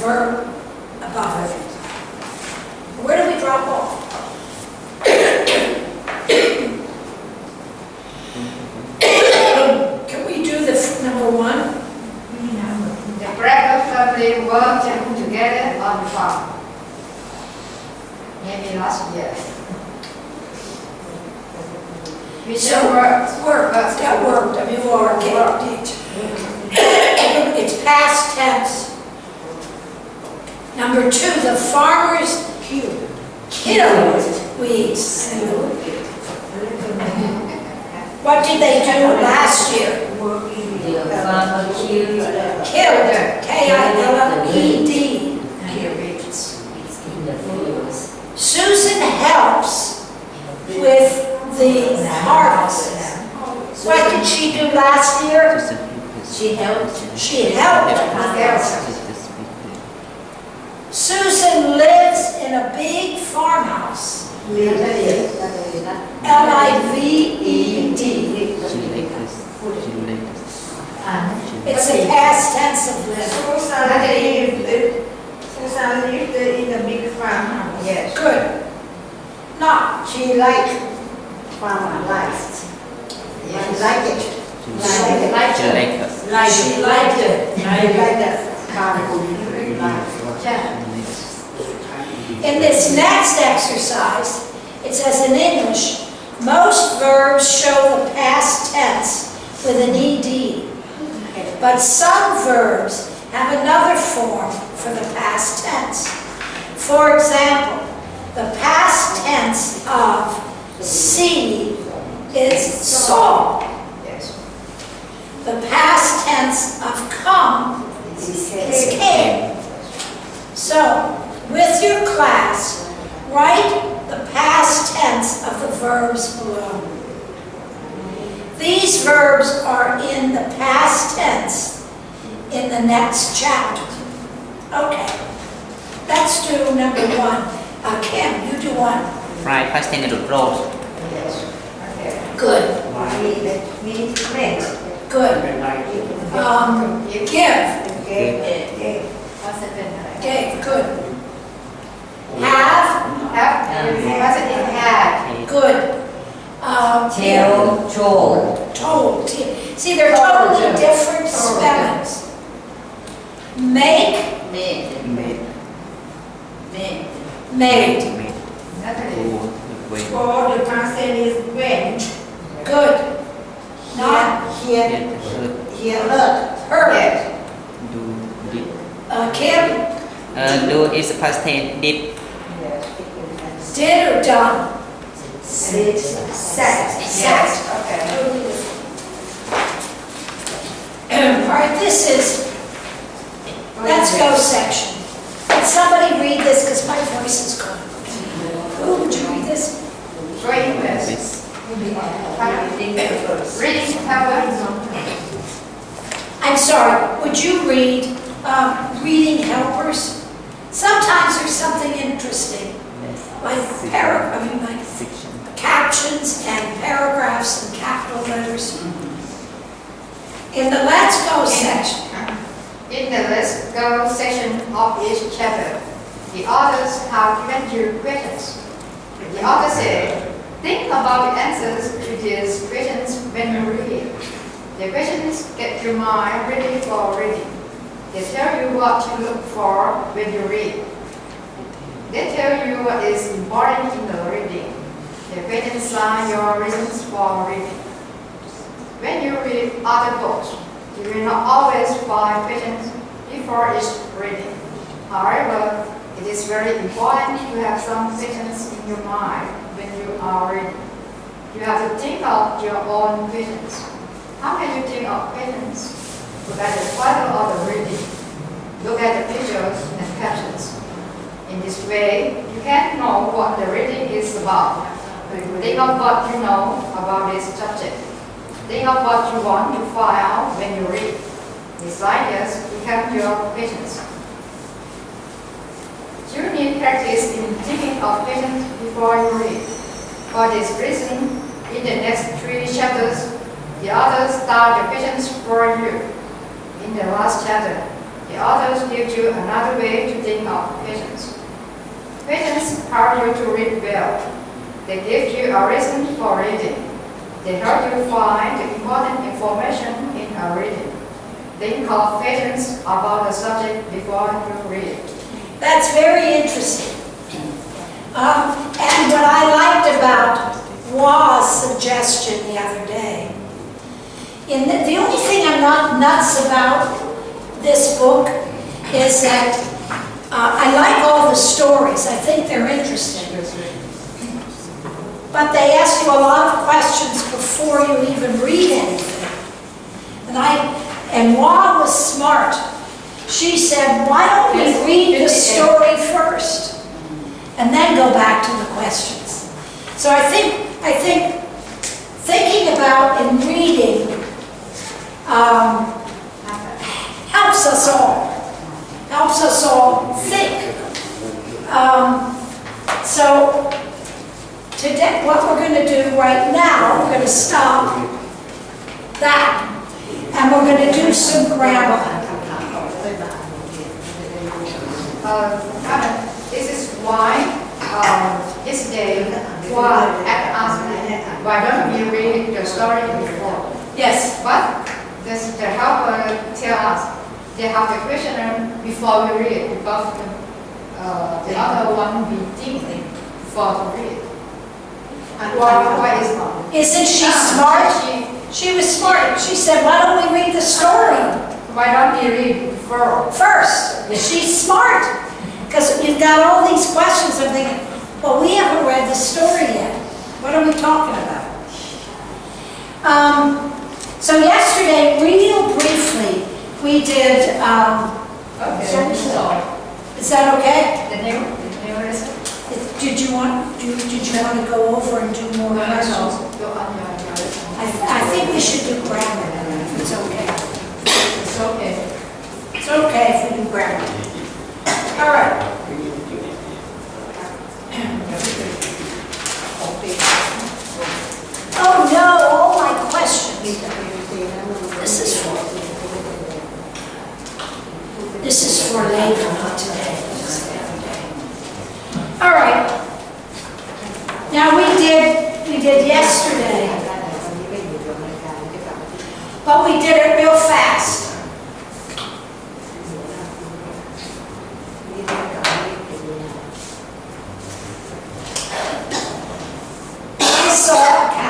verb above it. Where do we drop off? Can we do the number one? The Greco family worked together on the farm. Maybe last year. So work, that work, W-R-K. It's past tense. Number two, the farmers killed weeds. What did they do last year? The farmer killed K-I-L-L-E-D. in the fields. Susan helps with the harvest. What did she do last year? She helped. Susan lives in a big farmhouse. L-I-V-E-D. It's the past tense of live. Susan lived in a big farmhouse. Yes. Good. Not. She liked farmer life. She liked it. She liked it. In this next exercise, it says in English, most verbs show the past tense with an ED, but some verbs have another form for the past tense. For example, the past tense of see is saw. Yes. The past tense of come is came. So, with your class, write the past tense of the verbs below. These verbs are in the past tense in the next chapter. Okay, let's do number one. Kim, you do one. Right, past tense of road. Yes. Okay. Good. Good. Give. What's the pen? Gave. Good. Have. What's it in had? Good. Tell, told. Told. See, they're totally different spellings. Make. Made. Natalie. For the past tense is went. Good. Not Here, heard. heard. Yes. Kim, Do is past tense did. Yes. did or done? Sat. Sat. Okay. All right, this is let's go section. Can somebody read this because my voice is gone. Who would you read this? Great English. Reading power. I'm sorry, would you read reading helpers? Sometimes there's something interesting, like captions and paragraphs and capital letters. In the Let's Go section, In the Let's Go section of each chapter, the authors have given you questions. The author said, think about the answers to these questions when you read. The questions get your mind ready for reading. They tell you what to look for when you read. They tell you what is important in the reading. The questions are your reasons for reading. When you read other books, you will not always find questions before each reading. However, it is very important to have some questions in your mind when you are reading. You have to think of your own questions. How can you think of questions? Look at the title of the reading. Look at the pictures and captions. In this way, you can know what the reading is about. Think of what you know about this subject. Think of what you want to find out when you read. These ideas become your questions. You need practice in thinking of questions before you read. For this reason, in the next 3 chapters, the authors start the questions for you. In the last chapter, The authors give you another way to think of patients. Patients help you to read well. They give you a reason for reading. They help you find the important information in a reading. Think of patients about the subject before you read. That's very interesting. And what I liked about Wa's suggestion the other day, the only thing I'm not nuts about this book is that I like all the stories. I think they're interesting. But they ask you a lot of questions before you even read anything. And Wa was smart. She said, why don't we read the story first and then go back to the questions? So I think thinking about and reading helps us all think. So today, what we're going to do right now, we're going to stop that, and we're going to do some grammar. This is why yesterday Juan asked me, why don't we read the story before? Yes. But the helper tell us they have the questioner before we read because the other one we think before to read. And why is not? Isn't she smart? She was smart. She said, why don't we read the story? Why don't we read first? She's smart. Because you've got all these questions. I'm thinking, well, we haven't read the story yet. What are we talking about? So yesterday, real briefly, we did, is that okay? The new lesson? Did you want to go over and do more questions? I think we should do grammar, if it's okay. It's okay. It's okay if we do grammar. All right. Oh no, all my questions. This is for later, not today. This is the other day. All right. Now we did yesterday, but we did it real fast. I saw a cat.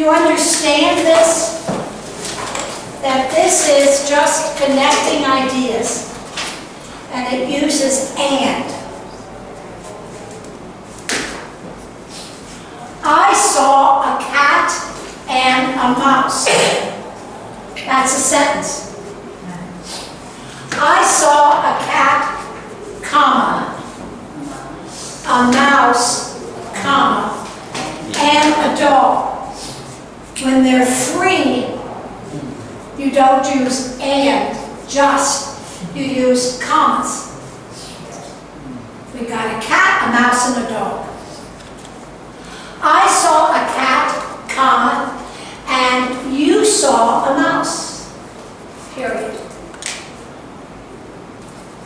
you understand this? That this is just connecting ideas. And it uses and. I saw a cat and a mouse. That's a sentence. I saw a cat, comma, a mouse, comma, and a dog. When they're three, you don't use and, just. You use commas. We got a cat, a mouse, and a dog. I saw a cat, comma, and you saw a mouse. Period.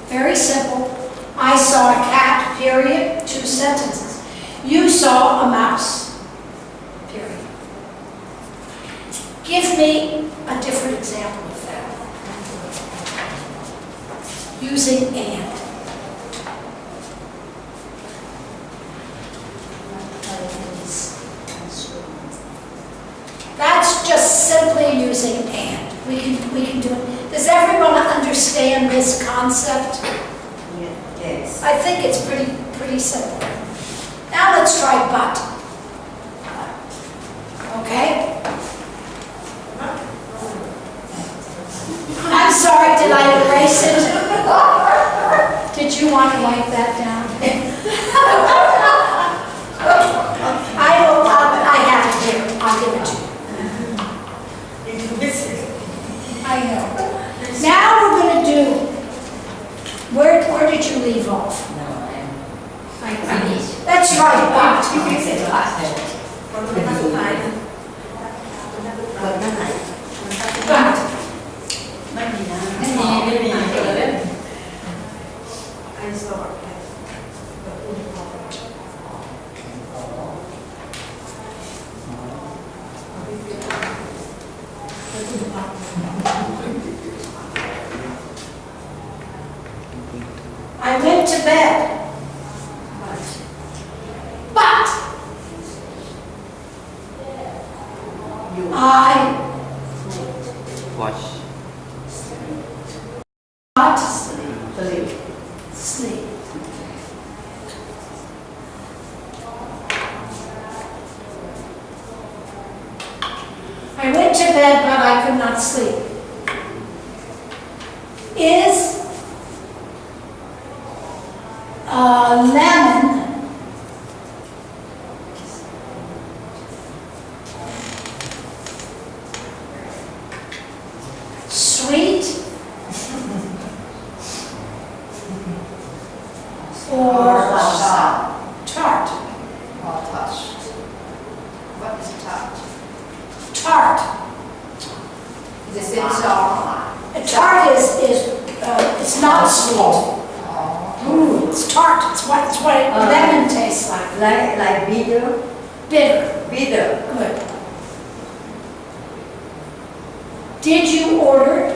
Very simple. I saw a cat, period, 2 sentences. You saw a mouse, period. Give me a different example of that. Using and. That's just simply using and. We can do it. Does everyone understand this concept? Yes. I think it's pretty simple. Now let's try but. Okay? I'm sorry, did I erase it? Did you want to write that down? I have it here. I'll give it to you. I know. Now we're going to do, where did you leave off? Let's try but. But. I went to bed. But I Watch. not Sleep. sleep. I went to bed, but I could not sleep. Is lemon sweet or tart? Or touch. What is touch? Tart. Is it same song? A tart is it's not sweet. Ooh, it's tart. It's what lemon tastes like. Like bitter. Bitter. Bitter. Good. Did you order?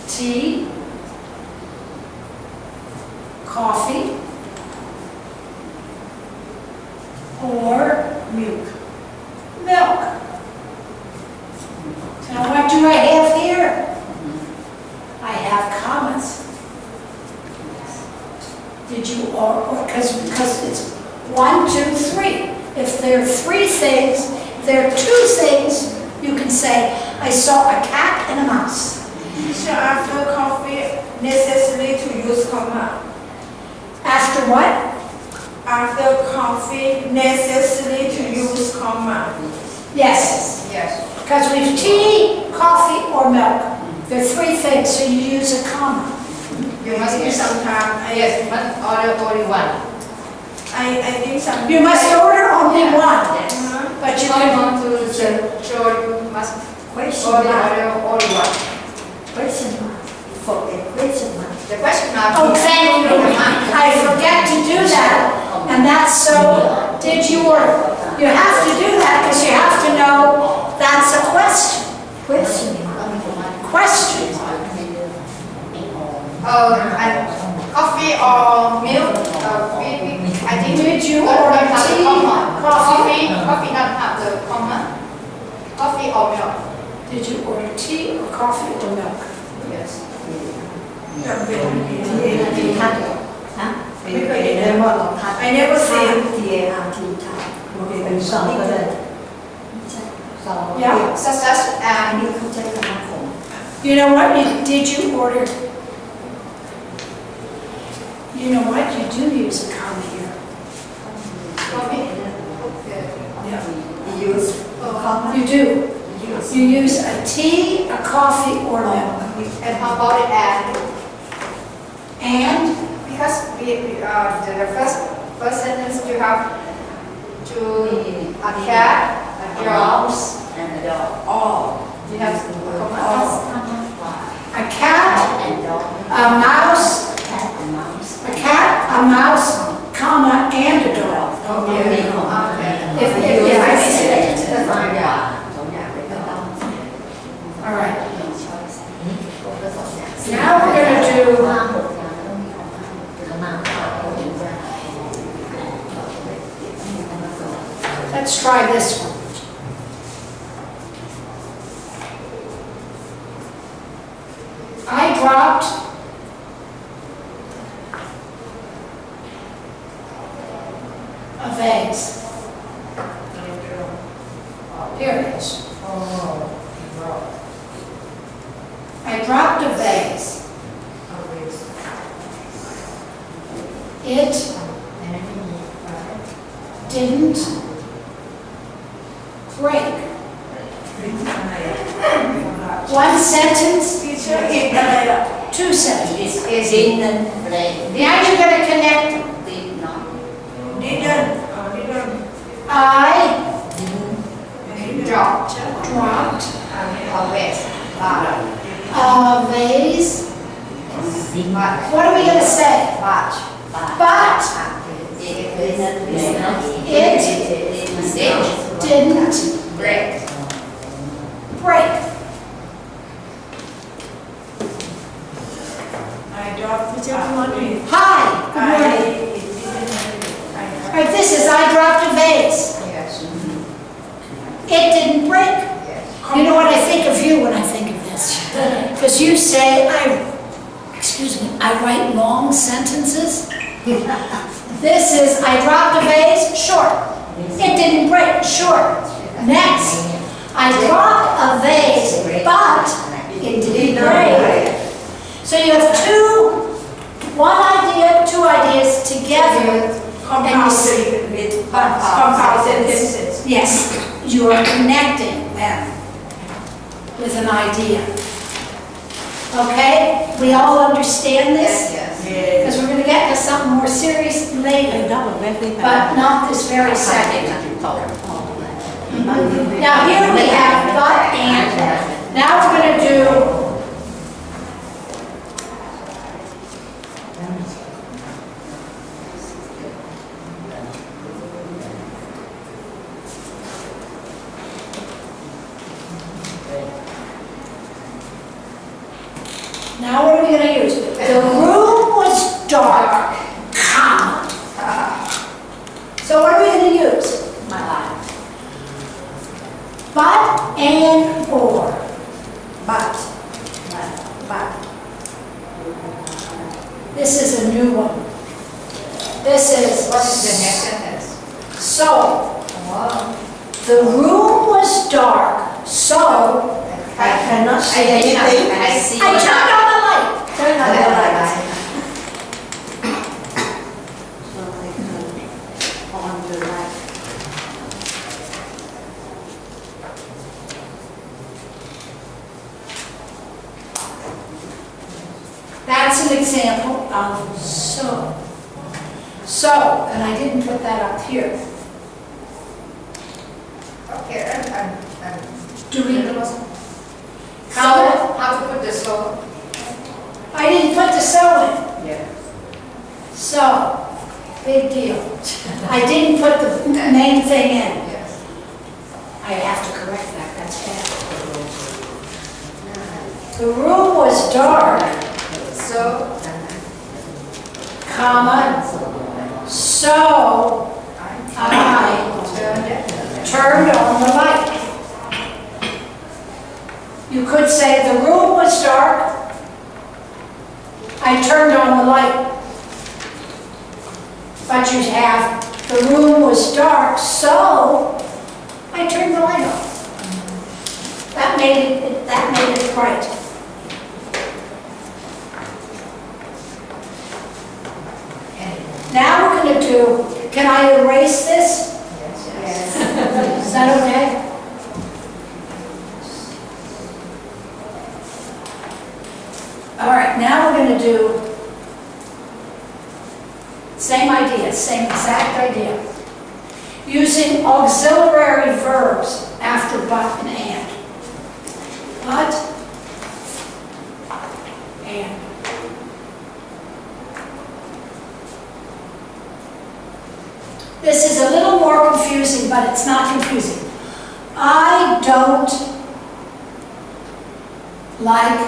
Tea? Coffee? Or Milk. milk? Now what do I have here? I have commas. Did you, or because it's 1, 2, 3. If there are 3 things, if there are 2 things, you can say, I saw a cat and a mouse. So after coffee, necessary to use comma. After what? After coffee, necessary to use comma. Yes, Yes. because we have tea, coffee, or milk. There are 3 things, so you use a comma. You must be Sometimes yes, you must order only one. I think sometimes. You must order only one, Yes. but you I can, want to show you must Question order mark. only one. Question mark. Forget question mark. The question mark. oh, thank you. I forget to do that, and that's so, did you order? You have to do that because you have to know that's a question. Question mark. Question. And coffee or milk. I think Did you don't order have the tea, common. coffee? Coffee don't have the common. Coffee or milk. Did you order tea or coffee or milk? Yes. จำเป็น ทีทัดฮะไม่เคยเห็นเลยว่าเราทัด I never see TART ทัดเป็นสองก็เลยสอง Yeah. Success อัน and นี้เขาใช้คำว่าผม You know what? Did you order? You know what? You do use a comma here. coffee. Yeah. use คำว่า You do. You use a tea, a coffee, or milk. And how about it And because the first sentence you have to a cat, a dog, and the dog all you have common. a cat, a mouse, cat and mouse a cat, a mouse, comma, and a dog. Okay. Yeah, I see it. สองอย่างเลยก็ต้อง All right. ก็สองอย่าง Now we're going to do ห้าหกอย่างต้องมีของห้าหกมา Let's try this one. I dropped a vase. Here it is. I dropped a vase. It didn't break. One sentence, teacher อีกอะไรล่ะ two sentences. didn't break Now you're going to connect them. did not didn't didn't I Drop. dropped Always. a vase. But. What are we going to say? But. But it didn't didn't Break. break. I dropped Hi, good morning. All right, this is I dropped a vase. Yes. It didn't break. Yes. You know what I think of you when I think of this? Because you say, I write long sentences. This is, I dropped a vase, short. It didn't break, short. Next, I dropped a vase, but it didn't break. So you have one idea, two ideas together. compound with compound sentences Yes, you are connecting them with an idea. Okay? We all understand this? Yes. Because we're going to get into something more serious later, but not this very second. Now here we have but and. Now we're going to do Now what are we going to use? The room was dark, comma. So what are we going to use? my life But and or. but This is a new one. This is What is the next sentence? so. Oh. The room was dark, so I cannot see I anything see. I turned on the light. turn on the light so I turn on the light That's an example of so. So, and I didn't put that up here. Okay, and Do we? how to put the so? I didn't put the so in. Yeah. So, big deal. I didn't put the main thing in. Yes. I have to correct that, that's bad. The room was dark, So comma, so I turned on the light. You could say the room was dark, I turned on the light. But you have, the room was dark, so I turned the light off. That made it bright. Now we're going to do, can I erase this? Yes. Is that okay? All right, now we're going to do same idea, same exact idea. Using auxiliary verbs after but and and. But and. This is a little more confusing, but it's not confusing. I don't like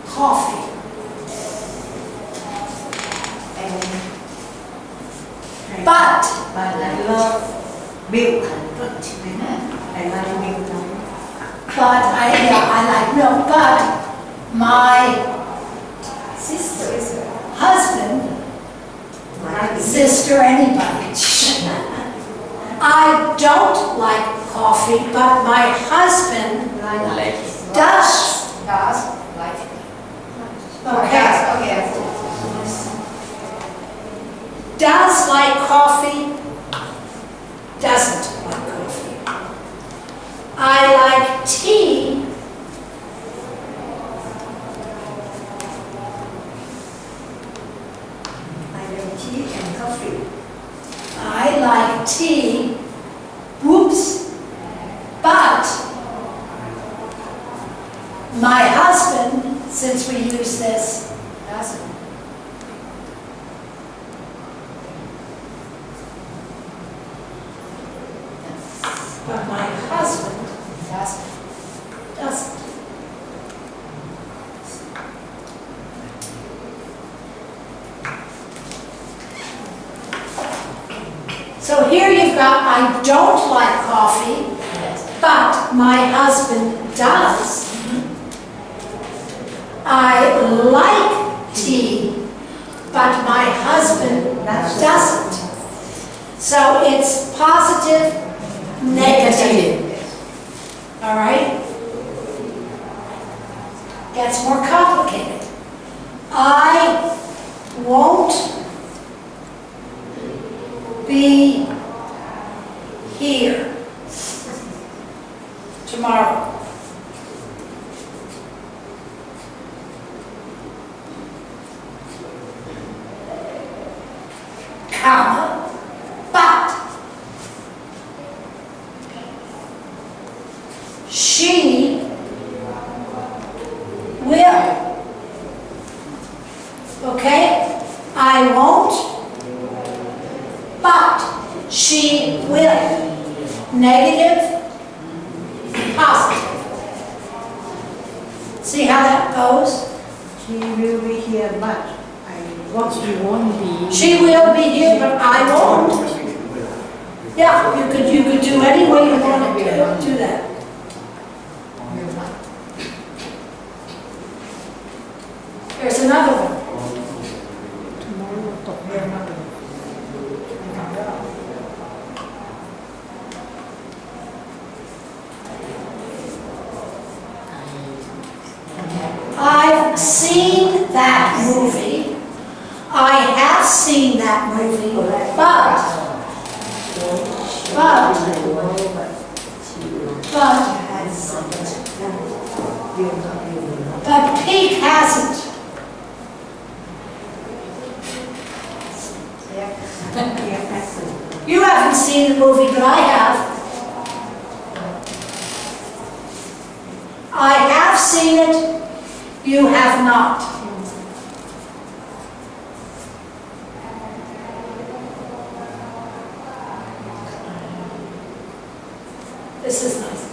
coffee. But I love milk. I like milk. But I like milk, but my husband, sister, anybody. I don't like coffee, but my husband Like. does. Does like. Okay. Okay. Does like coffee, doesn't like coffee. I like tea, I like tea and coffee. I like tea, whoops, but my husband, since we use this, Doesn't. but my husband Doesn't. doesn't. So here you've got, I don't like coffee, but my husband does. I like tea, but my husband doesn't. So it's positive, negative. All right? Gets more complicated. I won't be here tomorrow. Comma, but she will. Okay? I won't, but she will. Negative, positive. See how that goes? She will be here, but She won't be. She will be here, but I won't. Yeah, you could do any way you want to do that. Here's another one. I've seen that movie. I have seen that movie, but Pete hasn't. You haven't seen the movie, but I have. I have seen it. You have not. This is nice.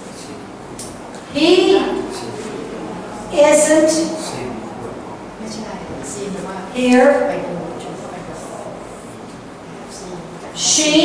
He isn't here. She